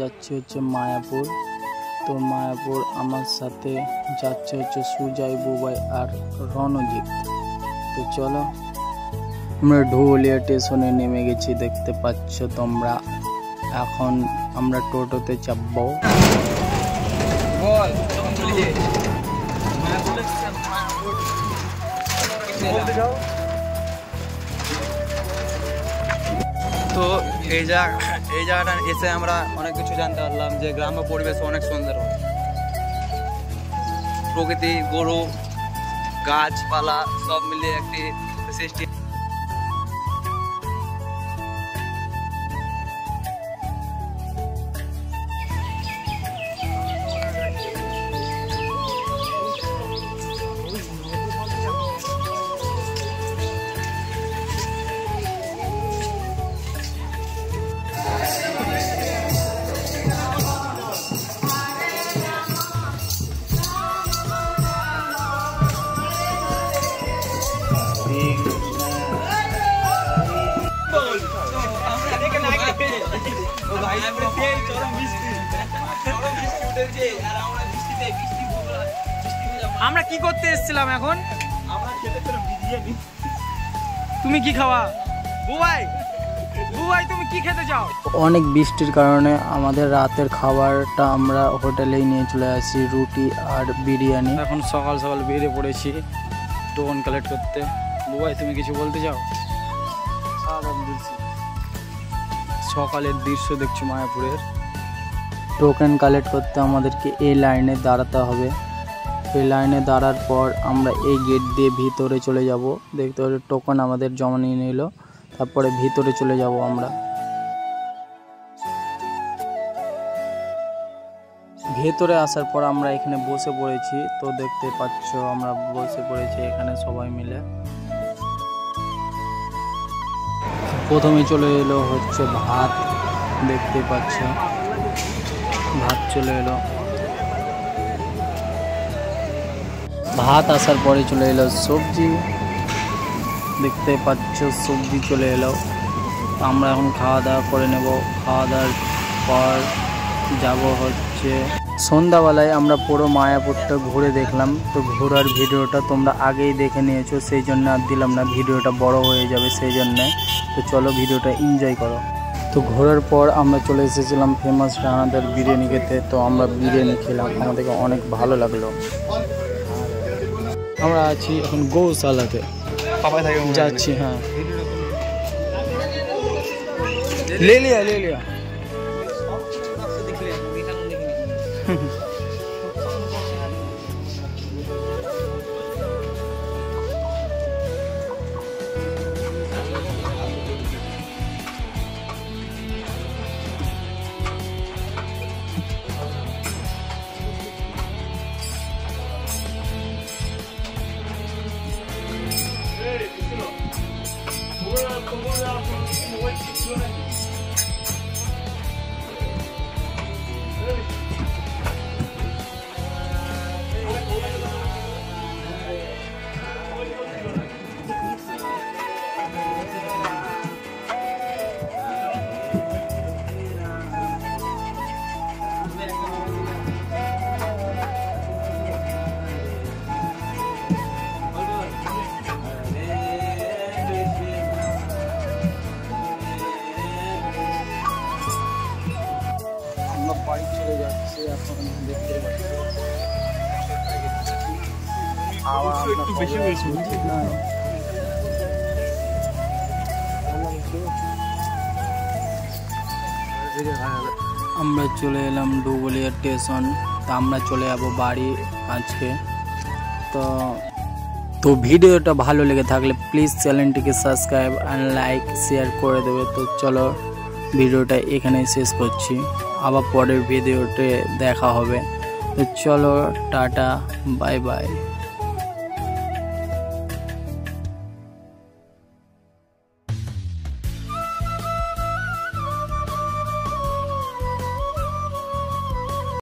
যাচ্ছি হচ্ছে মায়াপুর। তো মায়াপুর আমার সাথে যাচ্ছে হচ্ছে সুজয়, বুবাই আর রণজিৎ। তো চলো, আমরা ঢোলিয়া স্টেশনে নেমে গেছি, দেখতে পাচ্ছ তোমরা। এখন আমরা টোটোতে চাপবো। তো এই জায়গাটা এসে আমরা অনেক কিছু জানতে পারলাম যে গ্রাম্য পরিবেশ অনেক সুন্দর হয়। প্রকৃতি, গরু, গাছপালা সব মিলিয়ে একটি সৃষ্টি। আমরা কি করতে এসেছিলাম এখন? তুমি কি খাওয়া বুবাই? বুবাই তুমি কি খেতে চাও? অনেক বৃষ্টির কারণে আমাদের রাতের খাবারটা আমরা হোটেলেই নিয়ে চলে আসি, রুটি আর বিরিয়ানি। এখন সকাল সকাল বেরিয়ে পড়েছি টোকন কালেক্ট করতে। বুবাই তুমি কিছু বলতে চাও? সকালের দৃশ্য দেখছো মায়াপুরের। টোকেন কালেক্ট করতে আমাদেরকে এই লাইনে দাঁড়াতে হবে। এই লাইনে দাঁড়ার পর আমরা এই গেট দিয়ে ভিতরে চলে যাব। দেখতে পাচ্ছি টোকেন আমাদের জমা নিয়ে নিল, তারপরে ভিতরে চলে যাব আমরা। ভেতরে আসার পর আমরা এখানে বসে পড়েছি। তো দেখতে পাচ্ছ আমরা বসে পড়েছি এখানে সবাই মিলে। প্রথমে চলে এলো হচ্ছে ভাত, দেখতে পাচ্ছ ভাত চলে এলো। ভাত আসার পরে চলে এলো সবজি, দেখতে পাচ্ছ সবজি চলে এলো। আমরা এখন খাওয়া দাওয়া করে নেব। খাওয়া দাওয়ার পর যাব হচ্ছে সন্ধ্যাবেলায়। আমরা পুরো মায়াপুরটা ঘুরে দেখলাম। তো ঘোরার ভিডিওটা তোমরা আগেই দেখে নিয়েছো, সেই জন্য আর দিলাম না, ভিডিওটা বড় হয়ে যাবে সেই জন্যে। তো চলো ভিডিওটা এনজয় করো। তো ঘোরার পর আমরা চলে এসেছিলাম ফেমাস রানাদার বিরিয়ানি খেতে। তো আমরা বিরিয়ানি খেলাম, আমাদেরকে অনেক ভালো লাগলো। আমরা আছি এখন গৌশালাতে যাচ্ছি। হ্যাঁ, ले लिया বাড়ি চলে যাচ্ছে এখন, দেখতে পাচ্ছি একটু বেশি হয়েছে। আমরা চলে এলাম ডুবুলিয়া স্টেশন। তা আমরা চলে যাবো বাড়ি আজকে। তো ভিডিওটা ভালো লেগে থাকলে প্লিজ চ্যানেলটিকে সাবস্ক্রাইব আর লাইক শেয়ার করে দেবে। তো চলো ভিডিওটা এখানে শেষ করছি, আবার পরের ভিডিওতে দেখা হবে। তো চলো টাটা, বাই বাই।